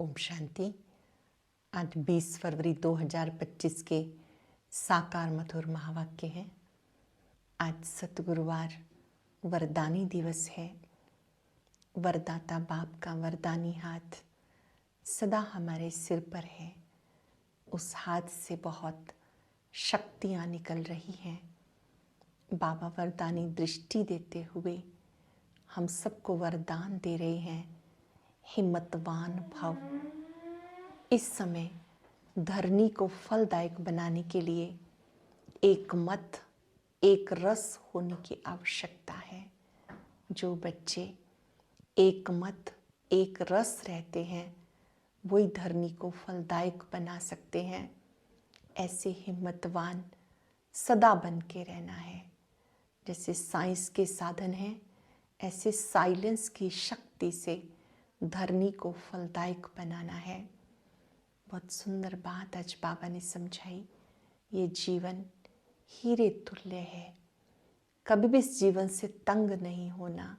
ओम शांति। आज 20 फरवरी 2025 के साकार मधुर महावाक्य हैं। आज सतगुरुवार वरदानी दिवस है। वरदाता बाप का वरदानी हाथ सदा हमारे सिर पर है। उस हाथ से बहुत शक्तियाँ निकल रही हैं। बाबा वरदानी दृष्टि देते हुए हम सबको वरदान दे रहे हैं, हिम्मतवान भव। इस समय धरनी को फलदायक बनाने के लिए एक मत, एक रस होने की आवश्यकता है। जो बच्चे एक मत, एक रस रहते हैं, वही धरनी को फलदायक बना सकते हैं। ऐसे हिम्मतवान सदा बन के रहना है। जैसे साइंस के साधन हैं, ऐसे साइलेंस की शक्ति से धरनी को फलदायक बनाना है। बहुत सुंदर बात आज बाबा ने समझाई। ये जीवन हीरे तुल्य है। कभी भी इस जीवन से तंग नहीं होना।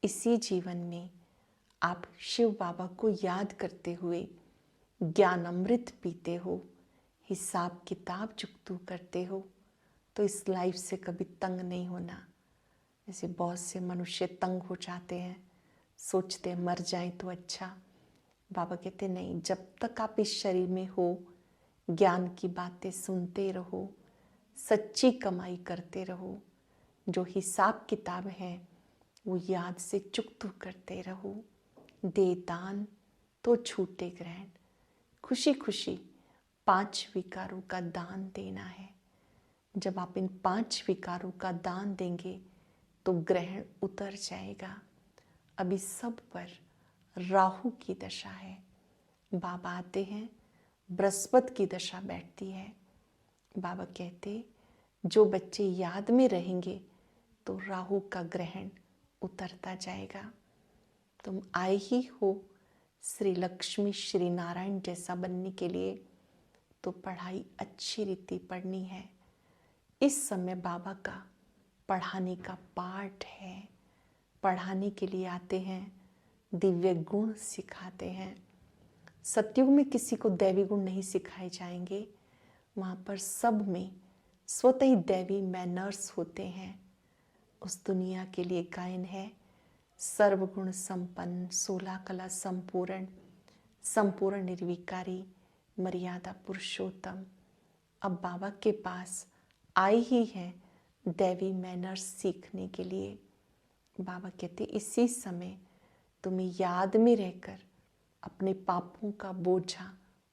इसी जीवन में आप शिव बाबा को याद करते हुए ज्ञान अमृत पीते हो, हिसाब किताब चुकतू करते हो, तो इस लाइफ से कभी तंग नहीं होना। जैसे बहुत से मनुष्य तंग हो जाते हैं, सोचते हैं मर जाए तो अच्छा। बाबा कहते नहीं, जब तक आप इस शरीर में हो, ज्ञान की बातें सुनते रहो, सच्ची कमाई करते रहो। जो हिसाब किताब है वो याद से चुकतू करते रहो। दे दान तो छूटे ग्रहण। खुशी खुशी 5 विकारों का दान देना है। जब आप इन 5 विकारों का दान देंगे तो ग्रहण उतर जाएगा। अभी सब पर राहु की दशा है। बाबा आते हैं, बृहस्पति की दशा बैठती है। बाबा कहते जो बच्चे याद में रहेंगे तो राहु का ग्रहण उतरता जाएगा। तुम आए ही हो श्री लक्ष्मी श्री नारायण जैसा बनने के लिए, तो पढ़ाई अच्छी रीति पढ़नी है। इस समय बाबा का पढ़ाने का पाठ है। पढ़ाने के लिए आते हैं, दिव्य गुण सिखाते हैं। सतयुग में किसी को दैवी गुण नहीं सिखाए जाएंगे। वहाँ पर सब में स्वतः ही दैवी मैनर्स होते हैं। उस दुनिया के लिए गायन है, सर्वगुण संपन्न, 16 कला संपूर्ण, संपूर्ण निर्विकारी, मर्यादा पुरुषोत्तम। अब बाबा के पास आए ही हैं दैवी मैनर्स सीखने के लिए। बाबा कहते इसी समय तुम्हें याद में रहकर अपने पापों का बोझा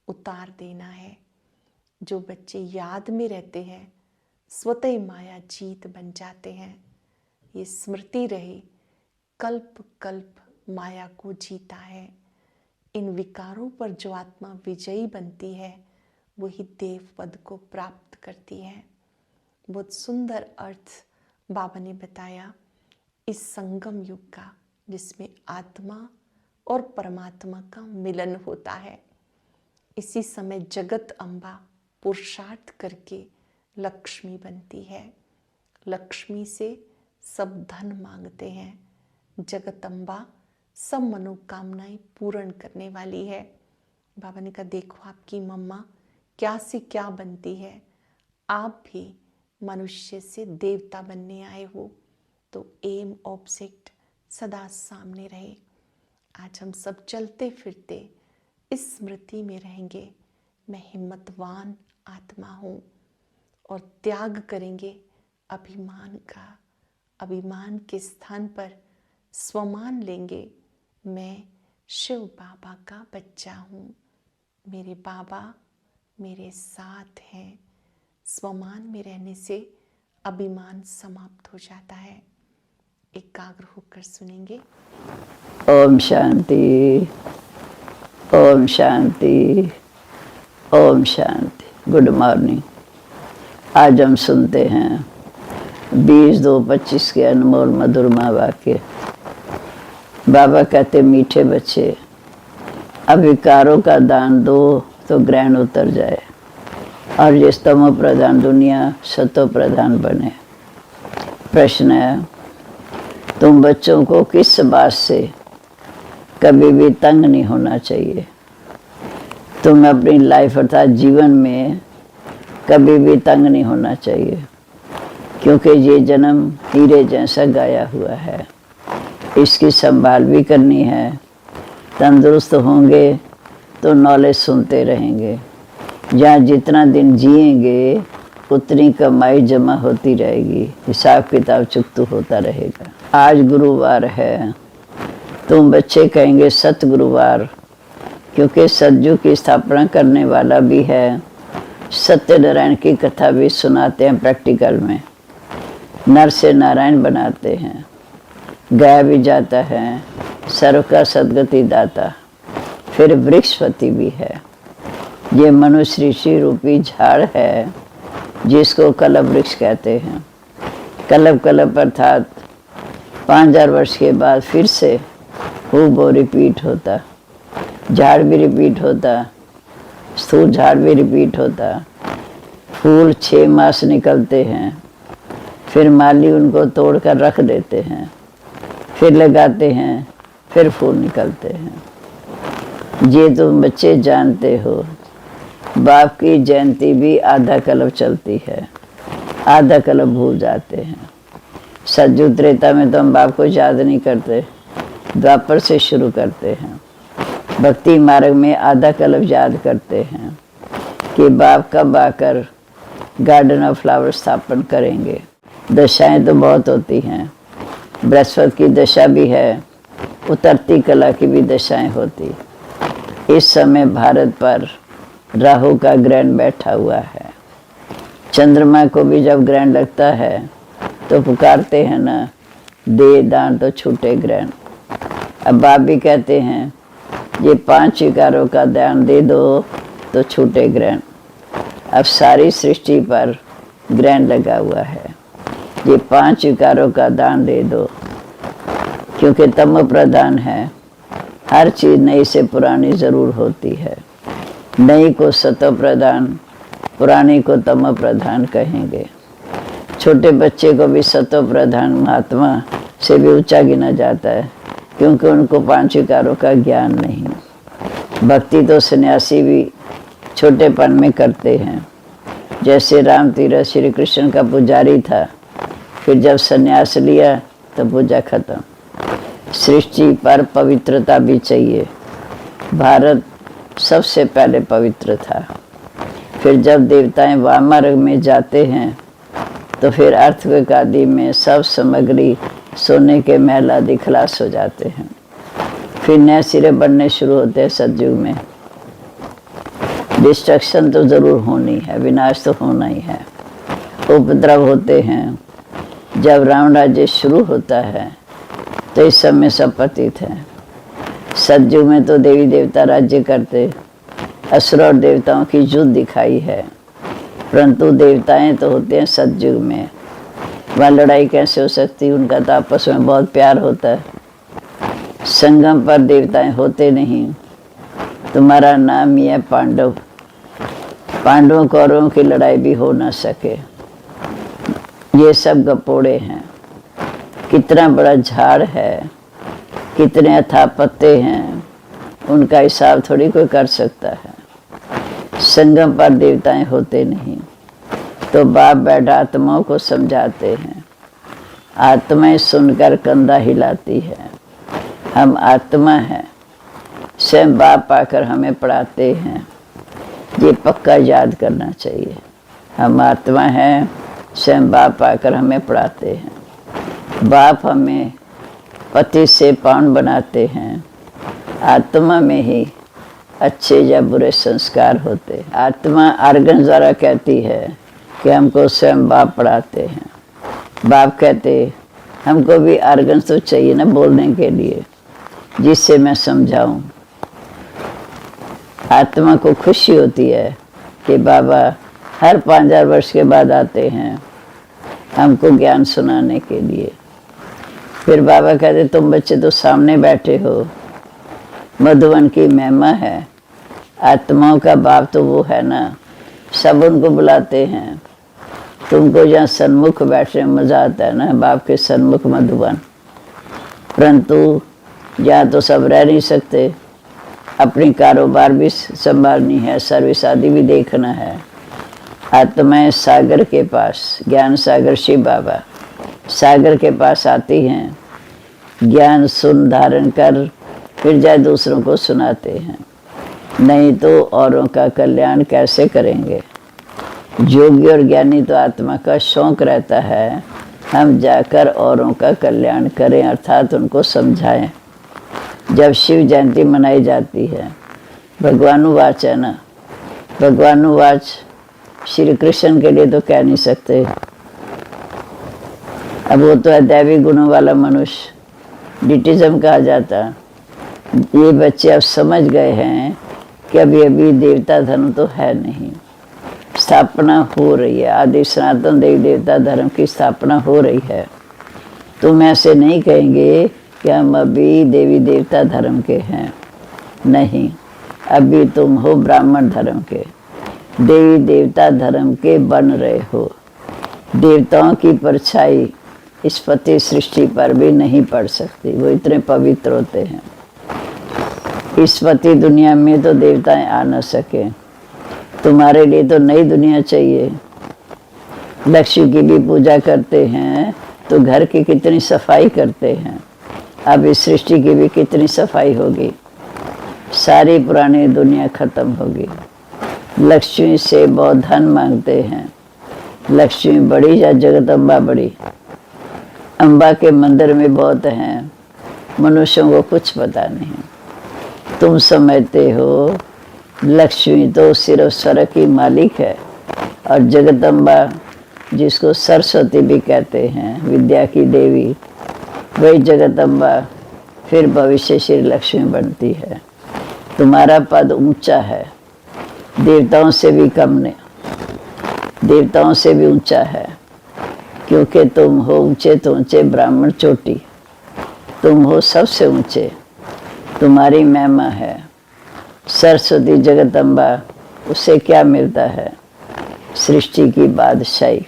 उतार देना है। जो बच्चे याद में रहते हैं, स्वतः माया जीत बन जाते हैं। ये स्मृति रहे, कल्प कल्प माया को जीता है। इन विकारों पर जो आत्मा विजयी बनती है, वही देव पद को प्राप्त करती है। बहुत सुंदर अर्थ बाबा ने बताया इस संगम युग का, जिसमें आत्मा और परमात्मा का मिलन होता है। इसी समय जगत अम्बा पुरुषार्थ करके लक्ष्मी बनती है। लक्ष्मी से सब धन मांगते हैं। जगत अम्बा सब मनोकामनाएं पूर्ण करने वाली है। बाबा ने कहा देखो आपकी मम्मा क्या से क्या बनती है। आप भी मनुष्य से देवता बनने आए हो, तो एम ऑब्जेक्ट सदा सामने रहे। आज हम सब चलते फिरते इस स्मृति में रहेंगे, मैं हिम्मतवान आत्मा हूँ, और त्याग करेंगे अभिमान का। अभिमान के स्थान पर स्वमान लेंगे, मैं शिव बाबा का बच्चा हूँ, मेरे बाबा मेरे साथ हैं। स्वमान में रहने से अभिमान समाप्त हो जाता है। एकाग्र होकर सुनेंगे। ओम शांति, ओम शांति, ओम शांति। Good morning. आज हम सुनते हैं 20-2-25 के अनमोल मधुर महावाक्य। बाबा कहते मीठे बच्चे, अब विकारों का दान दो तो ग्रहण उतर जाए और ये तमो प्रधान दुनिया सतो प्रधान बने। प्रश्न है, तुम बच्चों को किस बात से कभी भी तंग नहीं होना चाहिए। तुम अपनी लाइफ अर्थात जीवन में कभी भी तंग नहीं होना चाहिए, क्योंकि ये जन्म हीरे जैसा गाया हुआ है। इसकी संभाल भी करनी है। तंदुरुस्त होंगे तो नॉलेज सुनते रहेंगे। जहाँ जितना दिन जिएंगे उतनी कमाई जमा होती रहेगी, हिसाब किताब चुकता होता रहेगा। आज गुरुवार है, तुम बच्चे कहेंगे सत गुरुवार, क्योंकि सतयुग की स्थापना करने वाला भी है। सत्यनारायण की कथा भी सुनाते हैं प्रैक्टिकल में। नर से नारायण बनाते हैं, गाया भी जाता है, सर्व का सदगति दाता। फिर वृक्षपति भी है। ये मनुष्य ऋषि रूपी झाड़ है, जिसको कल्प वृक्ष कहते हैं। कल्प अर्थात 5000 वर्ष के बाद फिर से वो रिपीट होता। झाड़ भी रिपीट होता, स्थूल झाड़ भी रिपीट होता। फूल 6 मास निकलते हैं, फिर माली उनको तोड़कर रख देते हैं, फिर लगाते हैं, फिर फूल निकलते हैं। ये तुम बच्चे जानते हो। बाप की जयंती भी आधा कल्प चलती है, आधा कल्प भूल जाते हैं। सतयुग त्रेता में तो हम बाप को याद नहीं करते, द्वापर से शुरू करते हैं। भक्ति मार्ग में आधा कल्प याद करते हैं कि बाप कब आकर गार्डन ऑफ फ्लावर स्थापन करेंगे। दशाएं तो बहुत होती हैं। बृहस्पति की दशा भी है, उतरती कला की भी दशाएं होती। इस समय भारत पर राहु का ग्रहण बैठा हुआ है। चंद्रमा को भी जब ग्रहण लगता है तो पुकारते हैं ना, दे दान तो छूटे ग्रहण। अब बाप भी कहते हैं ये 5 विकारों का दान दे दो तो छूटे ग्रहण। अब सारी सृष्टि पर ग्रहण लगा हुआ है। ये 5 विकारों का दान दे दो, क्योंकि तम प्रधान है। हर चीज़ नई से पुरानी ज़रूर होती है। नई को सतो प्रधान, पुरानी को तम प्रधान कहेंगे। छोटे बच्चे को भी सतो प्रधान महात्मा से भी ऊंचा गिना जाता है, क्योंकि उनको 5 विकारों का ज्ञान नहीं। भक्ति तो सन्यासी भी छोटेपन में करते हैं। जैसे राम तीरथ श्री कृष्ण का पुजारी था, फिर जब सन्यास लिया तो पूजा खत्म। सृष्टि पर पवित्रता भी चाहिए। भारत सबसे पहले पवित्र था। फिर जब देवताएं वामार्ग में जाते हैं तो फिर अर्थक्वेक आदि में सब सामग्री सोने के महल आदि खलास हो जाते हैं। फिर नए सिरे बनने शुरू होते हैं। सतयुग में डिस्ट्रक्शन तो ज़रूर होनी है, विनाश तो होना ही है। उपद्रव होते हैं। जब राम राज्य शुरू होता है तो इस समय सब पतित हैं। सतयुग में तो देवी देवता राज्य करते, असुर और देवताओं की युद्ध दिखाई है। परंतु देवताएं तो होते हैं सतयुग में। वह लड़ाई कैसे हो सकती, उनका तो आपस में बहुत प्यार होता है। संगम पर देवताएं होते नहीं। तुम्हारा नाम ही है पांडव। पांडवों कौरवों की लड़ाई भी हो ना सके। ये सब गपोड़े हैं। कितना बड़ा झाड़ है, कितने अथाह पत्ते हैं, उनका हिसाब थोड़ी कोई कर सकता है। संगम पर देवताएं होते नहीं। तो बाप बैठा आत्माओं को समझाते हैं। आत्माएं सुनकर कंधा हिलाती है। हम आत्मा हैं। स्वयं बाप आकर हमें पढ़ाते हैं। ये पक्का याद करना चाहिए। हम आत्मा हैं, स्वयं बाप आकर हमें पढ़ाते हैं। बाप हमें पति से पावन बनाते हैं। आत्मा में ही अच्छे या बुरे संस्कार होते। आत्मा आर्गन द्वारा कहती है कि हमको स्वयं बाप पढ़ाते हैं। बाप कहते हमको भी आर्गन तो चाहिए ना बोलने के लिए, जिससे मैं समझाऊं। आत्मा को खुशी होती है कि बाबा हर 5000 वर्ष के बाद आते हैं हमको ज्ञान सुनाने के लिए। फिर बाबा कहते तुम बच्चे तो सामने बैठे हो, मधुवन की महिमा है। आत्माओं का बाप तो वो है ना, सब उनको बुलाते हैं। तुमको जहाँ सन्मुख बैठने में मज़ा आता है ना, बाप के सन्मुख मधुवन। परंतु यहाँ तो सब रह नहीं सकते, अपनी कारोबार भी संभालनी है, सर्विस आदि भी देखना है। आत्माएं सागर के पास, ज्ञान सागर शिव बाबा सागर के पास आती हैं, ज्ञान सुन धारण कर फिर जाए दूसरों को सुनाते हैं, नहीं तो औरों का कल्याण कैसे करेंगे। योगी और ज्ञानी तो आत्मा का शौक रहता है हम जाकर औरों का कल्याण करें, अर्थात उनको समझाएं। जब शिव जयंती मनाई जाती है, भगवानुवाच है ना, भगवानुवाच श्री कृष्ण के लिए तो कह नहीं सकते, अब वो तो है दैवी गुणों वाला मनुष्य, डिटिज्म कहा जाता। ये बच्चे अब समझ गए हैं कि अभी देवता धर्म तो है नहीं, स्थापना हो रही है, आदि सनातन देवी देवता धर्म की स्थापना हो रही है। तुम ऐसे नहीं कहेंगे कि हम अभी देवी देवता धर्म के हैं, नहीं, अभी तुम हो ब्राह्मण धर्म के, देवी देवता धर्म के बन रहे हो। देवताओं की परछाई इस पति सृष्टि पर भी नहीं पड़ सकती, वो इतने पवित्र होते हैं। इस पति दुनिया में तो देवताएं आ न सके, तुम्हारे लिए तो नई दुनिया चाहिए। लक्ष्मी की भी पूजा करते हैं तो घर की कितनी सफाई करते हैं, अब इस सृष्टि की भी कितनी सफाई होगी। सारी पुरानी दुनिया खत्म होगी। लक्ष्मी से बहुत धन मांगते हैं, लक्ष्मी बड़ी या जगदम्बा बड़ी। अम्बा के मंदिर में बहुत हैं, मनुष्यों को कुछ पता नहीं। तुम समझते हो लक्ष्मी तो सिर्फ स्वर्ग की मालिक है, और जगदम्बा जिसको सरस्वती भी कहते हैं, विद्या की देवी, वही जगदम्बा फिर भविष्य श्री लक्ष्मी बनती है। तुम्हारा पद ऊंचा है, देवताओं से भी कम नहीं, देवताओं से भी ऊंचा है, क्योंकि तुम हो ऊंचे तो ऊंचे ब्राह्मण चोटी, तुम हो सबसे ऊंचे, तुम्हारी महिमा है। सरस्वती जगदम्बा, उससे क्या मिलता है? सृष्टि की बादशाही।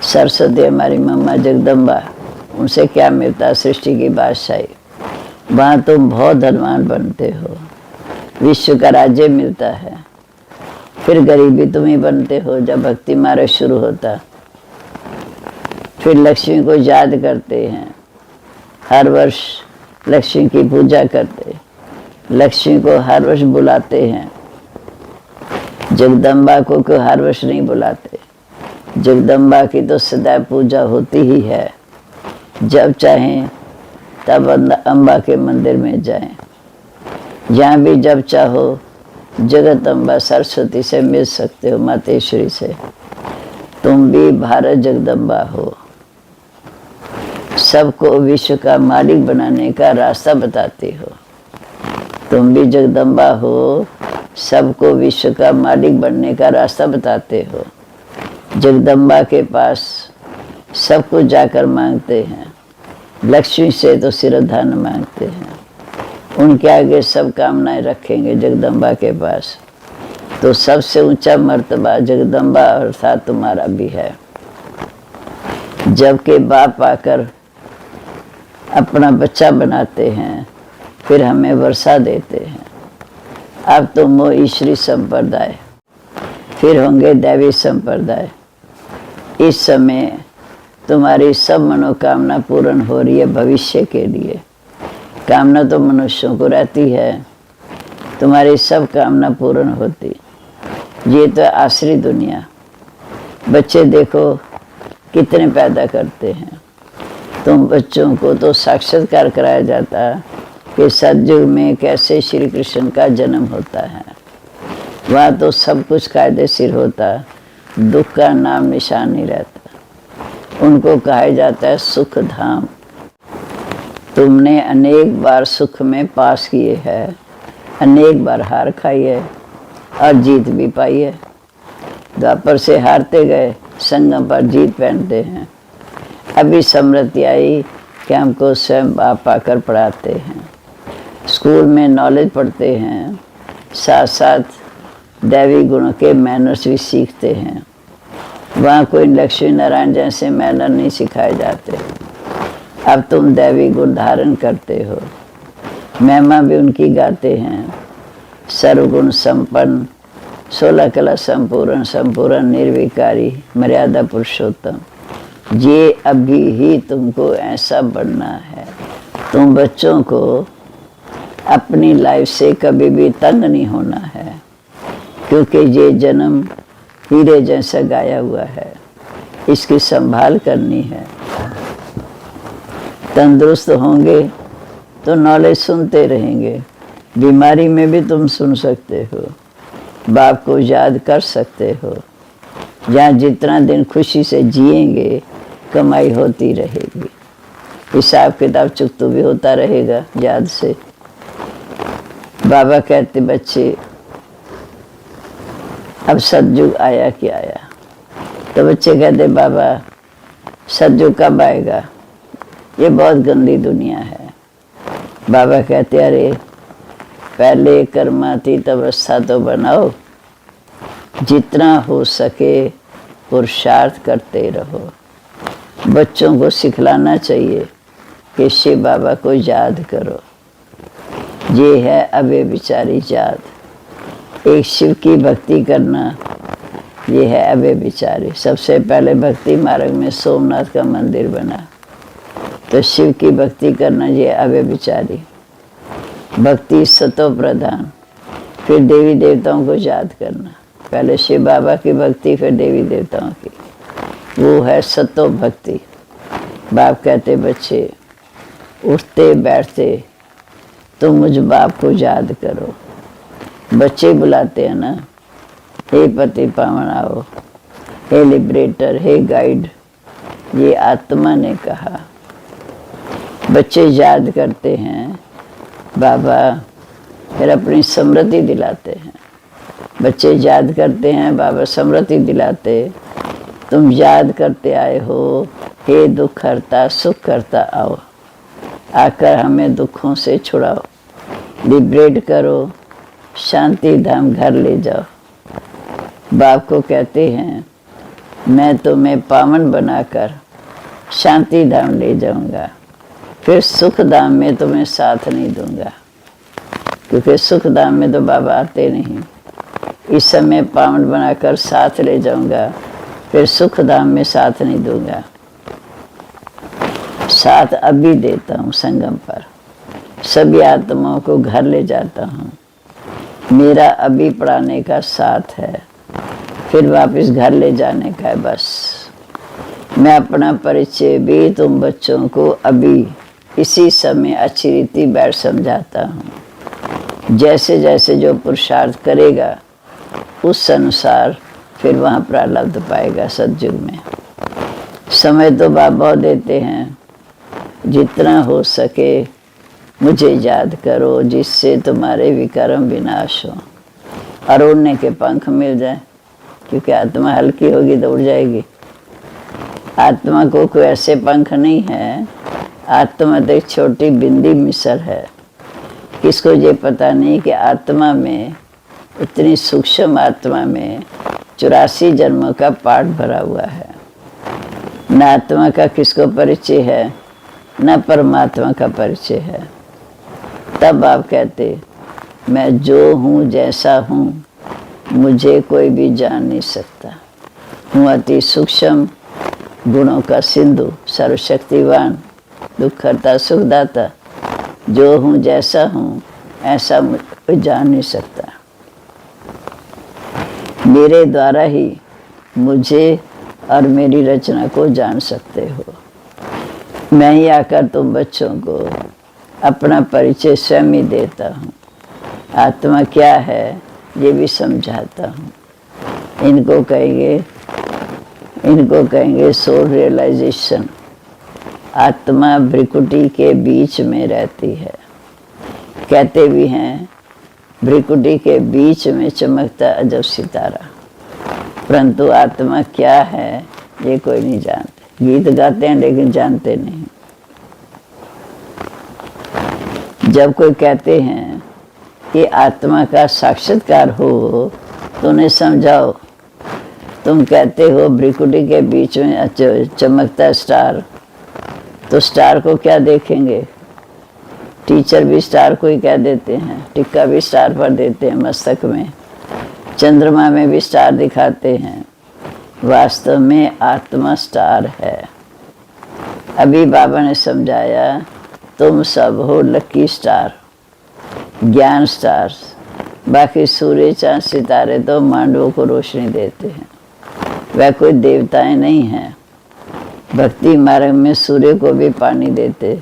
सरस्वती हमारी मम्मा जगदम्बा, उनसे क्या मिलता है? सृष्टि की बादशाही। वहाँ तुम बहुत धनवान बनते हो, विश्व का राज्य मिलता है। फिर गरीबी तुम ही बनते हो जब भक्ति मार्ग शुरू होता। फिर लक्ष्मी को याद करते हैं, हर वर्ष लक्ष्मी की पूजा करते, लक्ष्मी को हर वर्ष बुलाते हैं। जगदम्बा को क्यों हर वर्ष नहीं बुलाते? जगदम्बा की तो सदैव पूजा होती ही है, जब चाहें तब अम्बा के मंदिर में जाएं। यहाँ भी जब चाहो जगदम्बा सरस्वती से मिल सकते हो, मातेश्वरी से। तुम भी भारत जगदम्बा हो, सबको विश्व का मालिक बनाने का रास्ता बताती हो। तुम भी जगदम्बा हो, सबको विश्व का मालिक बनने का रास्ता बताते हो। जगदम्बा के पास सब कुछ जाकर मांगते हैं, लक्ष्मी से तो सिर्फ धन मांगते हैं। उनके आगे सब कामनाएं रखेंगे जगदम्बा के पास, तो सबसे ऊंचा मर्तबा जगदम्बा अर्थात तुम्हारा भी है। जबकि बाप आकर अपना बच्चा बनाते हैं, फिर हमें वर्षा देते हैं। अब तुम हो ईश्वरी संप्रदाय, फिर होंगे दैवी संप्रदाय। इस समय तुम्हारी सब मनोकामना पूर्ण हो रही है भविष्य के लिए। कामना तो मनुष्यों को रहती है, तुम्हारी सब कामना पूर्ण होती। ये तो आसरी दुनिया। बच्चे देखो कितने पैदा करते हैं, तुम बच्चों को तो साक्षात्कार कराया जाता कि सतयुग में कैसे श्री कृष्ण का जन्म होता है। वहाँ तो सब कुछ कायदेशीर होता, दुख का नाम निशान नहीं रहता। उनको कहा जाता है सुख धाम। तुमने अनेक बार सुख में पास किए हैं, अनेक बार हार खाई है और जीत भी पाई है। द्वापर से हारते गए, संगम पर जीत पहनते हैं। अभी समृद्धि आई कि हमको स्वयं बाप आकर पढ़ाते हैं, स्कूल में नॉलेज पढ़ते हैं, साथ साथ दैवी गुणों के मैनर्स भी सीखते हैं। वहाँ कोई लक्ष्मी नारायण जैसे मैनर नहीं सिखाए जाते। अब तुम दैवी गुण धारण करते हो। महिमा भी उनकी गाते हैं। सर्वगुण संपन्न, 16 कला संपूर्ण, संपूर्ण निर्विकारी, मर्यादा पुरुषोत्तम। ये अभी ही तुमको ऐसा बनना है। तुम बच्चों को अपनी लाइफ से कभी भी तंग नहीं होना है, क्योंकि ये जन्म हीरे जैसा गाया हुआ है। इसकी संभाल करनी है। तंदुरुस्त होंगे तो नॉलेज सुनते रहेंगे। बीमारी में भी तुम सुन सकते हो, बाप को याद कर सकते हो। जहाँ जितना दिन खुशी से जिएंगे कमाई होती रहेगी, हिसाब किताब चुकता भी होता रहेगा याद से। बाबा कहते बच्चे अब सतयुग आया कि आया। तो बच्चे कहते बाबा सतयुग कब आएगा, ये बहुत गंदी दुनिया है। बाबा कहते अरे पहले कर्मातीत अवस्था तो बनाओ, जितना हो सके पुरुषार्थ करते रहो। बच्चों को सिखलाना चाहिए कि शिव बाबा को याद करो। ये है अबे विचारी याद। एक शिव की भक्ति करना, ये है अबे विचारी। सबसे पहले भक्ति मार्ग में सोमनाथ का मंदिर बना, तो शिव की भक्ति करना ये अबे विचारी। भक्ति सतो प्रधान, फिर देवी देवताओं को याद करना। पहले शिव बाबा की भक्ति, फिर देवी देवताओं की, वो है सतो भक्ति। बाप कहते बच्चे उठते बैठते तुम मुझ बाप को याद करो। बच्चे बुलाते हैं ना, हे पति पावन आओ, हे लिबरेटर, हे गाइड, ये आत्मा ने कहा। बच्चे याद करते हैं बाबा, फिर अपनी स्मृति दिलाते हैं। बच्चे याद करते हैं बाबा, स्मृति दिलाते। तुम याद करते आए हो, हे दुख हरता सुख करता आओ, आकर हमें दुखों से छुड़ाओ, लिबरेट करो, शांति धाम घर ले जाओ। बाप को कहते हैं मैं तुम्हें पावन बनाकर शांति धाम ले जाऊंगा, फिर सुख धाम में तुम्हें साथ नहीं दूंगा, क्योंकि सुख धाम में तो बाबा आते नहीं। इस समय पावन बनाकर साथ ले जाऊंगा, फिर सुख धाम में साथ नहीं दूंगा। साथ अभी देता हूँ संगम पर, सभी आत्माओं को घर ले जाता हूँ। मेरा अभी पढ़ाने का साथ है, फिर वापस घर ले जाने का है बस। मैं अपना परिचय भी तुम बच्चों को अभी इसी समय अच्छी रीति बैठ समझाता हूँ। जैसे जैसे जो पुरुषार्थ करेगा उस अनुसार फिर वहाँ प्रारब्ध पाएगा सतयुग में। समय तो बाप बहुत देते हैं, जितना हो सके मुझे याद करो, जिससे तुम्हारे विकर्म विनाश हो और उड़ने के पंख मिल जाए, क्योंकि आत्मा हल्की होगी तो उड़ जाएगी। आत्मा को कोई ऐसे पंख नहीं है। आत्मा तो एक छोटी बिंदी मिसल है। किसको ये पता नहीं कि आत्मा में, इतनी सूक्ष्म आत्मा में 84 जन्मों का पाठ भरा हुआ है। न आत्मा का किसको परिचय है, न परमात्मा का परिचय है। तब आप कहते मैं जो हूँ जैसा हूँ, मुझे कोई भी जान नहीं सकता। हूँ अति सूक्ष्म गुणों का सिंधु, सर्वशक्तिवान, दुखहर्ता सुखदाता। जो हूँ जैसा हूँ ऐसा कोई जान नहीं सकता। मेरे द्वारा ही मुझे और मेरी रचना को जान सकते हो। मैं ही आकर तुम बच्चों को अपना परिचय स्वयं ही देता हूँ। आत्मा क्या है ये भी समझाता हूँ। इनको कहेंगे सोल रियलाइजेशन। आत्मा भ्रिकुटी के बीच में रहती है। कहते भी हैं भ्रिकुटी के बीच में चमकता अजब सितारा, परंतु आत्मा क्या है ये कोई नहीं जानते। गीत गाते हैं लेकिन जानते नहीं। जब कोई कहते हैं कि आत्मा का साक्षात्कार हो तो उन्हें समझाओ। तुम कहते हो भ्रिकुटी के बीच में चमकता स्टार, तो स्टार को क्या देखेंगे? टीचर भी स्टार को ही कह देते हैं, टिक्का भी स्टार पर देते हैं मस्तक में, चंद्रमा में भी स्टार दिखाते हैं। वास्तव में आत्मा स्टार है। अभी बाबा ने समझाया, तुम सब हो लकी स्टार, ज्ञान स्टार्स। बाकी सूर्य चांद सितारे तो मांडवों को रोशनी देते हैं, वह कोई देवताएं नहीं हैं। भक्ति मार्ग में सूर्य को भी पानी देते,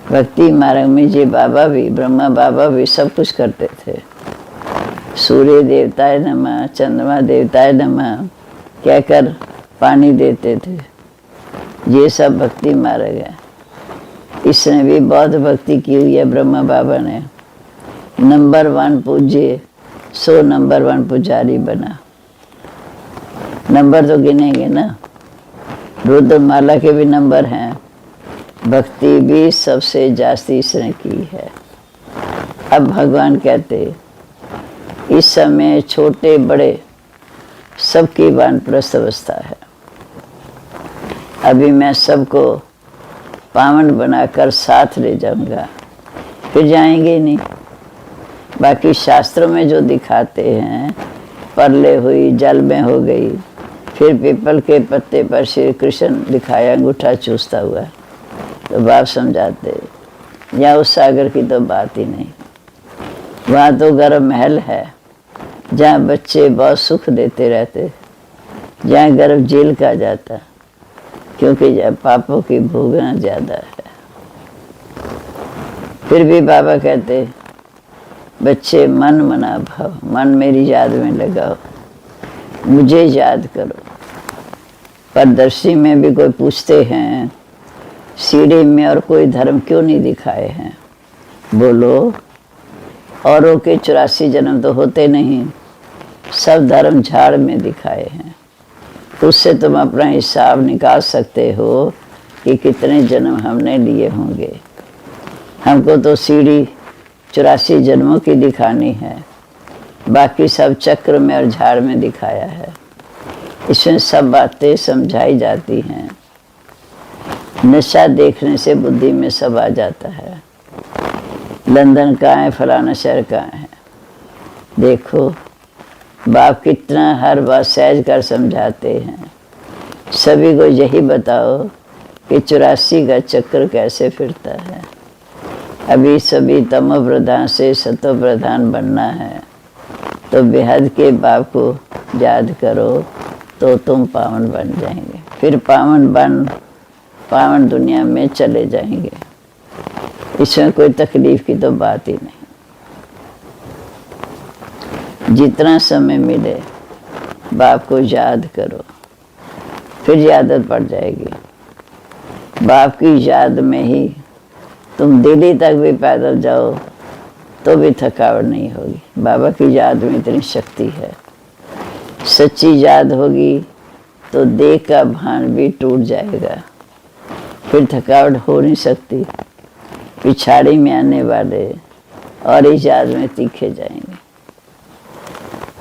भक्ति मार्ग में जी बाबा भी, ब्रह्मा बाबा भी सब कुछ करते थे। सूर्य देवताए नमः, चंद्रमा देवताए नमः कहकर पानी देते थे। ये सब भक्ति मार्ग है। इसने भी बौद्ध भक्ति की हुई है। ब्रह्मा बाबा ने नंबर 1 पूज्य, 100 नंबर 1 पुजारी बना। नंबर तो गिनेंगे ना, रुद्रमाला के भी नंबर हैं। भक्ति भी सबसे जास्ती इसने की है। अब भगवान कहते, इस समय छोटे बड़े सबकी वानप्रस्थ अवस्था है। अभी मैं सबको पावन बनाकर साथ ले जाऊंगा, फिर जाएंगे नहीं। बाकी शास्त्रों में जो दिखाते हैं, परले हुई, जल में हो गई, फिर पीपल के पत्ते पर श्री कृष्ण दिखाया अंगूठा चूसता हुआ, तो बाप समझाते या उस सागर की तो बात ही नहीं। वहाँ तो गर्म महल है, जहाँ बच्चे बहुत सुख देते रहते, जहाँ गर्भ जेल का जाता, क्योंकि जहाँ पापों की भोगना ज़्यादा है। फिर भी बाबा कहते, बच्चे मन मना भाव, मन मेरी याद में लगाओ, मुझे याद करो। परदर्शी में भी कोई पूछते हैं, सीढ़ी में और कोई धर्म क्यों नहीं दिखाए हैं? बोलो, औरों के 84 जन्म तो होते नहीं, सब धर्म झाड़ में दिखाए हैं। उससे तुम अपना हिसाब निकाल सकते हो कि कितने जन्म हमने लिए होंगे। हमको तो सीढ़ी 84 जन्मों की दिखानी है, बाकी सब चक्र में और झाड़ में दिखाया है। इसमें सब बातें समझाई जाती हैं। नशा देखने से बुद्धि में सब आ जाता है। लंदन कहाँ है, फलाना शहर कहाँ है। देखो बाप कितना हर बात सहज कर समझाते हैं। सभी को यही बताओ कि 84 का चक्र कैसे फिरता है। अभी सभी तमो प्रधान से सतो प्रधान बनना है, तो बेहद के बाप को याद करो तो तुम पावन बन जाएंगे। फिर पावन दुनिया में चले जाएंगे। इसमें कोई तकलीफ की तो बात ही नहीं। जितना समय मिले बाप को याद करो, फिर आदत पड़ जाएगी। बाप की याद में ही तुम दिल्ली तक भी पैदल जाओ तो भी थकावट नहीं होगी। बाबा की याद में इतनी शक्ति है। सच्ची याद होगी तो देह का भान भी टूट जाएगा, फिर थकावट हो नहीं सकती। पिछाड़ी में आने वाले और इस याद में तीखे जाएंगे।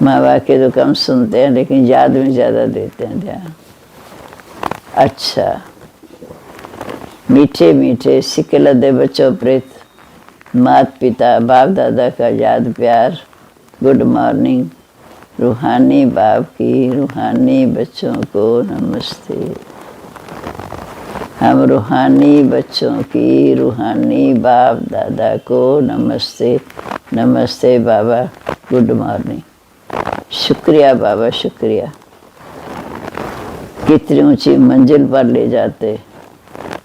माँ बाप के तो कम सुनते हैं, लेकिन याद में ज़्यादा देते हैं ध्यान। अच्छा, मीठे मीठे सिक्के लदे बच्चों प्रेत, माता पिता बाप दादा का याद प्यार, गुड मॉर्निंग। रूहानी बाप की रूहानी बच्चों को नमस्ते। हम रूहानी बच्चों की रूहानी बाप दादा को नमस्ते। नमस्ते बाबा, गुड मॉर्निंग। शुक्रिया बाबा, शुक्रिया। कितनी ऊंची मंजिल पर ले जाते,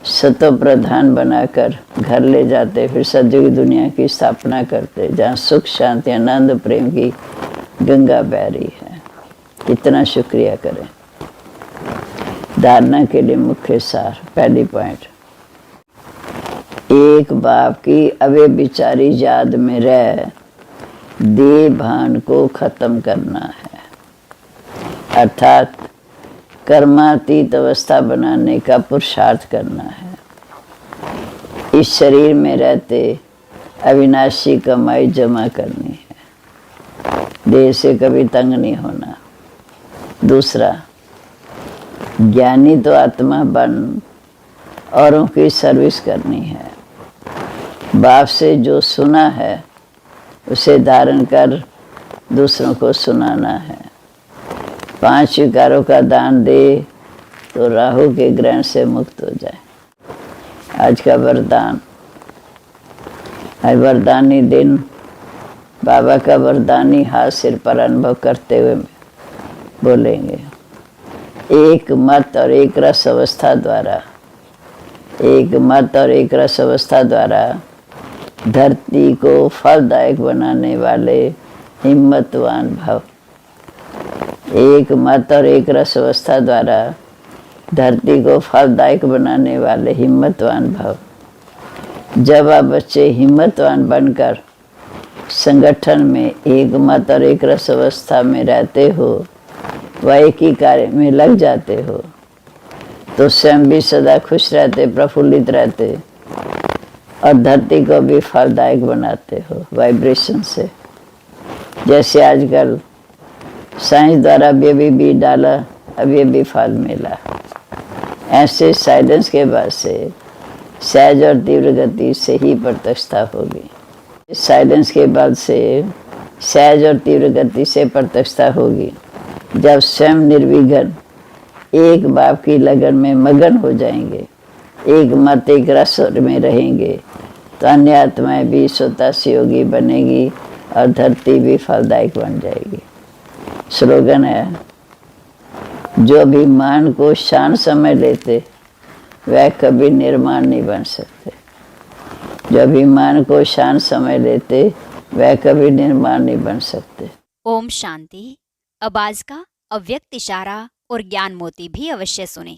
सतो प्रधान बनाकर घर ले जाते, फिर सतयुग दुनिया की स्थापना करते, जहाँ सुख शांति आनंद प्रेम की गंगा बह रही है। कितना शुक्रिया करें। धारणा के लिए मुख्य सार, पहली पॉइंट, एक बाप की अवे बिचारी याद में रह देह भान को खत्म करना है, अर्थात कर्मातीत अवस्था बनाने का पुरुषार्थ करना है। इस शरीर में रहते अविनाशी कमाई जमा करनी है, देह से कभी तंग नहीं होना। दूसरा, ज्ञानी तो आत्मा बन औरों की सर्विस करनी है। बाप से जो सुना है उसे धारण कर दूसरों को सुनाना है। 5 विकारों का दान दे तो राहु के ग्रहण से मुक्त हो जाए। आज का वरदान, आज वरदानी दिन बाबा का वरदानी हाथ सिर पर अनुभव करते हुए बोलेंगे। एक मत और एक रस अवस्था द्वारा, एक मत और एक रस अवस्था द्वारा धरती को फलदायक बनाने वाले हिम्मतवान भव। एक मत और एक रस अवस्था द्वारा धरती को फलदायक बनाने वाले हिम्मतवान भव। जब आप बच्चे हिम्मतवान बनकर संगठन में एक मत और एक रस अवस्था में रहते हो, व एक ही कार्य में लग जाते हो, तो स्वयं भी सदा खुश रहते, प्रफुल्लित रहते और धरती को भी फलदायक बनाते हो वाइब्रेशन से। जैसे आजकल साइंस द्वारा अभी बीज डाला, अभी फल मिला। ऐसे साइलेंस के बाद से सहज और तीव्र गति से ही प्रत्यक्षता होगी। साइलेंस के बाद से सहज और तीव्र गति से प्रत्यक्षता होगी जब स्वयं निर्विघ्न एक बाप की लगन में मगन हो जाएंगे, एक मत एक रस में रहेंगे, तो अन्य आत्माएं भी स्वतः सहयोगी बनेगी और धरती भी फलदायक बन जाएगी। स्लोगन है, जो भी मान को शान समझ लेते वह कभी निर्माण नहीं बन सकते। जो अभिमान को शान समझ लेते वह कभी निर्माण नहीं बन सकते। ओम शांति। अब आज का अव्यक्त इशारा और ज्ञान मोती भी अवश्य सुने।